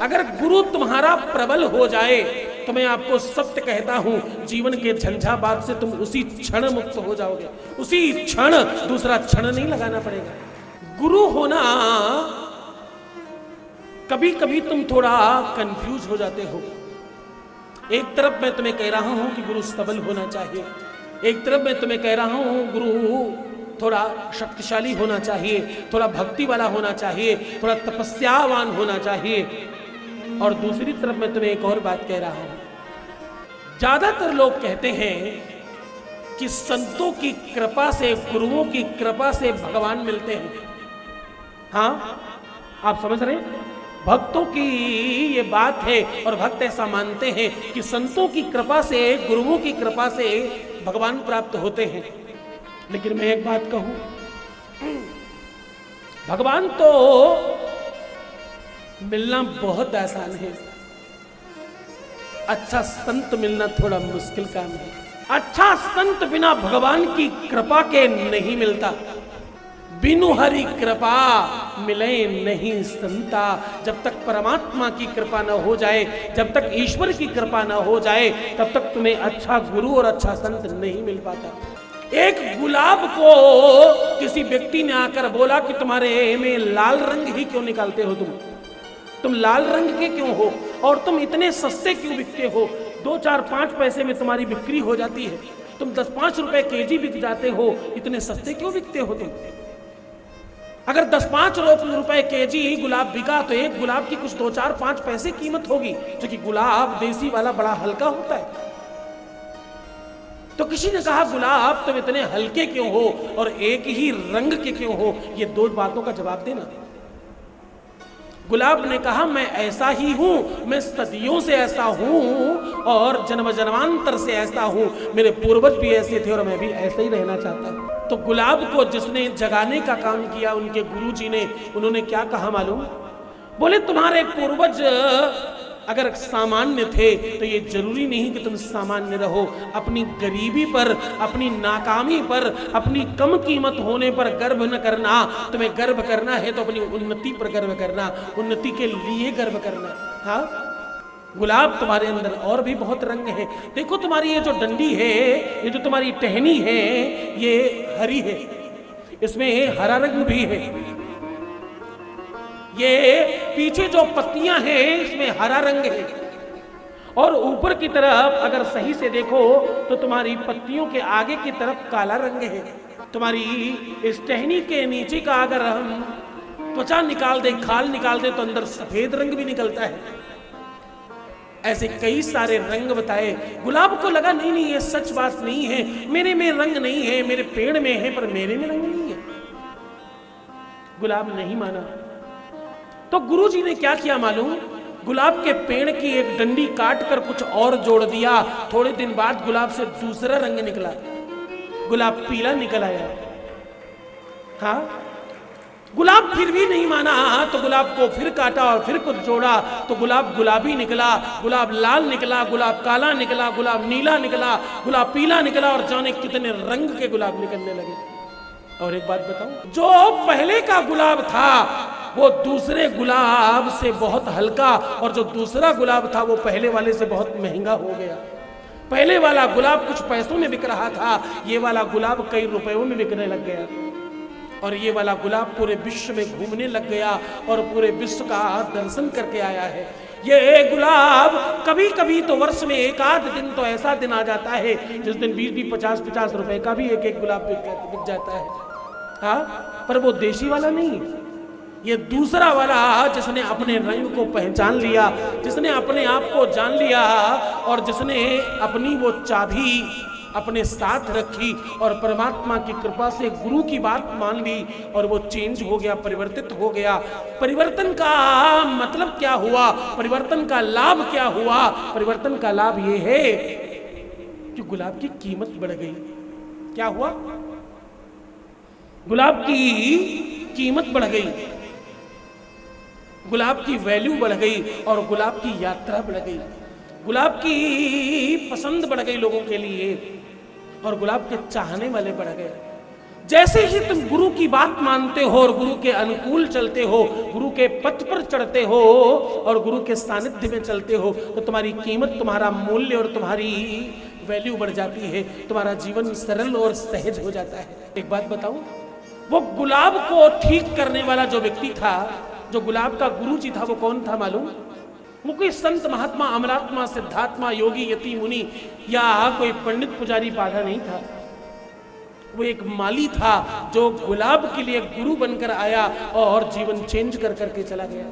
अगर गुरु तुम्हारा प्रबल हो जाए तो मैं आपको सत्य कहता हूं, जीवन के झंझावात से तुम उसी क्षण मुक्त हो जाओगे, उसी क्षण, दूसरा क्षण नहीं लगाना पड़ेगा। गुरु होना, कभी कभी तुम थोड़ा कंफ्यूज हो जाते हो। एक तरफ मैं तुम्हें कह रहा हूं कि गुरु सबल होना चाहिए, एक तरफ मैं तुम्हें कह रहा हूं गुरु थोड़ा शक्तिशाली होना चाहिए, थोड़ा भक्ति वाला होना चाहिए, थोड़ा तपस्यावान होना चाहिए, और दूसरी तरफ मैं तुम्हें एक और बात कह रहा हूं। ज्यादातर लोग कहते हैं कि संतों की कृपा से, गुरुओं की कृपा से भगवान मिलते हैं। हाँ, आप समझ रहे हैं? भक्तों की ये बात है और भक्त ऐसा मानते हैं कि संतों की कृपा से, गुरुओं की कृपा से भगवान प्राप्त होते हैं। लेकिन मैं एक बात कहूं, भगवान तो मिलना बहुत आसान है, अच्छा संत मिलना थोड़ा मुश्किल काम है। अच्छा संत बिना भगवान की कृपा के नहीं मिलता। बिनु हरि कृपा मिले नहीं संता। जब तक परमात्मा की कृपा न हो जाए, जब तक ईश्वर की कृपा न हो जाए, तब तक तुम्हें अच्छा गुरु और अच्छा संत नहीं मिल पाता। एक गुलाब को किसी व्यक्ति ने आकर बोला कि तुम्हारे में लाल रंग ही क्यों निकालते हो, तुम लाल रंग के क्यों हो, और तुम इतने सस्ते क्यों बिकते हो, 2, 4, 5 पैसे में तुम्हारी बिक्री हो जाती है, तुम 10-5 रुपए केजी बिक जाते हो, इतने सस्ते क्यों बिकते हो तुम? अगर 10-5 रुपए केजी गुलाब बिका तो एक गुलाब की कुछ 2, 4, 5 पैसे कीमत होगी, क्योंकि गुलाब देसी वाला बड़ा हल्का होता है। तो किसी ने कहा गुलाब तुम इतने हल्के क्यों हो और एक ही रंग के क्यों हो, ये 2 बातों का जवाब देना। गुलाब ने कहा मैं ऐसा ही हूं, मैं सदियों से ऐसा हूं और जन्म जन्मांतर से ऐसा हूं, मेरे पूर्वज भी ऐसे थे और मैं भी ऐसे ही रहना चाहता हूं। तो गुलाब को जिसने जगाने का काम किया, उनके गुरुजी ने, उन्होंने क्या कहा मालूम? बोले तुम्हारे पूर्वज अगर सामान्य थे तो ये जरूरी नहीं कि तुम सामान्य रहो। अपनी गरीबी पर, अपनी नाकामी पर, अपनी कम कीमत होने पर गर्व न करना। तुम्हें गर्व करना है तो अपनी उन्नति पर गर्व करना, उन्नति के लिए गर्व करना। हाँ, गुलाब तुम्हारे अंदर और भी बहुत रंग है। देखो तुम्हारी ये जो डंडी है, ये जो तुम्हारी टहनी है, ये हरी है, इसमें हरा रंग भी है। ये पीछे जो पत्तियां हैं इसमें हरा रंग है, और ऊपर की तरफ अगर सही से देखो तो तुम्हारी पत्तियों के आगे की तरफ काला रंग है। तुम्हारी इस टहनी के नीचे का अगर हम त्वचा निकाल दे, खाल निकाल दे, तो अंदर सफेद रंग भी निकलता है। ऐसे कई सारे रंग बताए। गुलाब को लगा नहीं ये सच बात नहीं है, मेरे में रंग नहीं है, मेरे पेड़ में है पर मेरे में रंग नहीं है। गुलाब नहीं माना। तो गुरुजी ने क्या किया मालूम? गुलाब के पेड़ की एक डंडी काट कर कुछ और जोड़ दिया। थोड़े दिन बाद गुलाब से दूसरा रंग निकला, गुलाब पीला निकल आया। हाँ, गुलाब फिर भी नहीं माना, तो गुलाब को फिर काटा और फिर कुछ जोड़ा, तो गुलाब गुलाबी निकला, गुलाब लाल निकला, गुलाब काला निकला, गुलाब नीला निकला, गुलाब पीला निकला, और जाने कितने रंग के गुलाब निकलने लगे। और एक बात बताऊं, जो पहले का गुलाब था वो दूसरे गुलाब से बहुत हल्का, और जो दूसरा गुलाब था वो पहले वाले से बहुत महंगा हो गया। पहले वाला गुलाब कुछ पैसों में बिक रहा था, ये वाला गुलाब कई रुपयों में बिकने लग गया, और ये वाला गुलाब पूरे विश्व में घूमने लग गया और पूरे विश्व का दर्शन करके आया है। ये गुलाब कभी कभी तो वर्ष में 1-8 दिन तो ऐसा दिन आ जाता है जिस दिन 20-20, 50-50 रुपए का भी एक गुलाब बिक जाता है। हाँ, पर वो देशी वाला नहीं, ये दूसरा वाला जिसने अपने रंग को पहचान लिया, जिसने अपने आप को जान लिया, और जिसने अपनी वो चाबी अपने साथ रखी और परमात्मा की कृपा से गुरु की बात मान ली, और वो चेंज हो गया, परिवर्तित हो गया। परिवर्तन का मतलब क्या हुआ? परिवर्तन का लाभ क्या हुआ? परिवर्तन का लाभ ये है कि गुलाब की कीमत बढ़ गई। क्या हुआ? गुलाब की कीमत बढ़ गई, गुलाब की वैल्यू बढ़ गई, और गुलाब की यात्रा बढ़ गई, गुलाब की पसंद बढ़ गई लोगों के लिए, और गुलाब के चाहने वाले बढ़ गए। जैसे ही तुम गुरु की बात मानते हो और गुरु के अनुकूल चलते हो, गुरु के पथ पर चढ़ते हो और गुरु के सानिध्य में चलते हो, तो तुम्हारी कीमत, तुम्हारा मूल्य और तुम्हारी वैल्यू बढ़ जाती है। तुम्हारा जीवन सरल और सहज हो जाता है। एक बात बताऊं, वो गुलाब को ठीक करने वाला जो व्यक्ति था, जो गुलाब का गुरु जी था, वो कौन था मालूम? वो कोई संत महात्मा, अमरात्मा, सिद्धात्मा, योगी, यति, मुनि या कोई पंडित पुजारी बाधा नहीं था। वो एक माली था जो गुलाब के लिए गुरु बनकर आया और जीवन चेंज कर करके चला गया।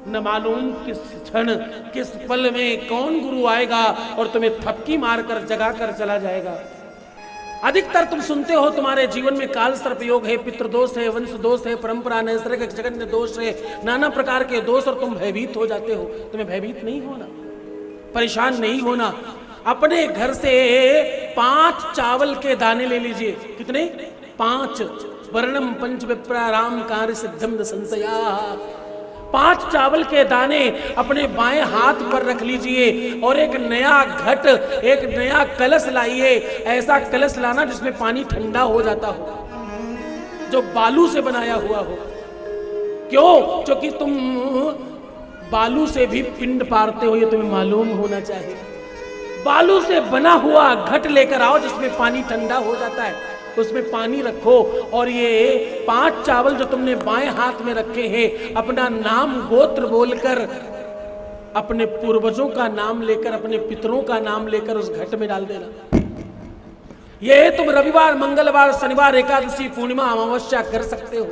न मालूम किस क्षण, किस पल में कौन गुरु आएगा और तुम्हें थपकी मारकर जगा कर चला जाएगा। अधिकतर तुम सुनते हो तुम्हारे जीवन में काल सर्प योग है, पितृदोष है, वंश दोष है, परंपरा, नैसर्गिक जगन्य दोष है, नाना प्रकार के दोष, और तुम भयभीत हो जाते हो। तुम्हें भयभीत नहीं होना, परेशान नहीं होना। अपने घर से 5 चावल के दाने ले लीजिए। कितने? 5। वर्णम पंच विप्राराम कार्य सिद्धम न संशया। 5 चावल के दाने अपने बाएं हाथ पर रख लीजिए और एक नया घट, एक नया कलश लाइए। ऐसा कलश लाना जिसमें पानी ठंडा हो जाता हो, जो बालू से बनाया हुआ हो। क्यों? क्योंकि तुम बालू से भी पिंड पारते हो, ये तुम्हें मालूम होना चाहिए। बालू से बना हुआ घट लेकर आओ जिसमें पानी ठंडा हो जाता है, उसमें पानी रखो और ये 5 चावल जो तुमने बाएं हाथ में रखे हैं, अपना नाम गोत्र बोलकर, अपने पूर्वजों का नाम लेकर, अपने पितरों का नाम लेकर उस घट में डाल देना। ये तुम रविवार, मंगलवार, शनिवार, एकादशी, पूर्णिमा, अमावस्या कर सकते हो।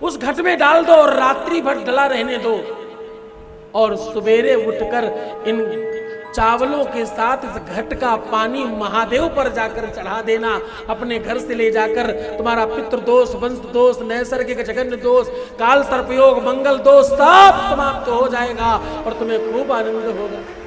उस घट में डाल दो और रात्रि भर डला रहने दो और सवेरे उठकर इन चावलों के साथ इस घट का पानी महादेव पर जाकर चढ़ा देना। अपने घर से ले जाकर तुम्हारा पितृ दोष, वंश दोष, नैसर्गिक जगन्य दोष, काल सर्पयोग, मंगल दोष सब समाप्त हो जाएगा और तुम्हें खूब आनंद होगा।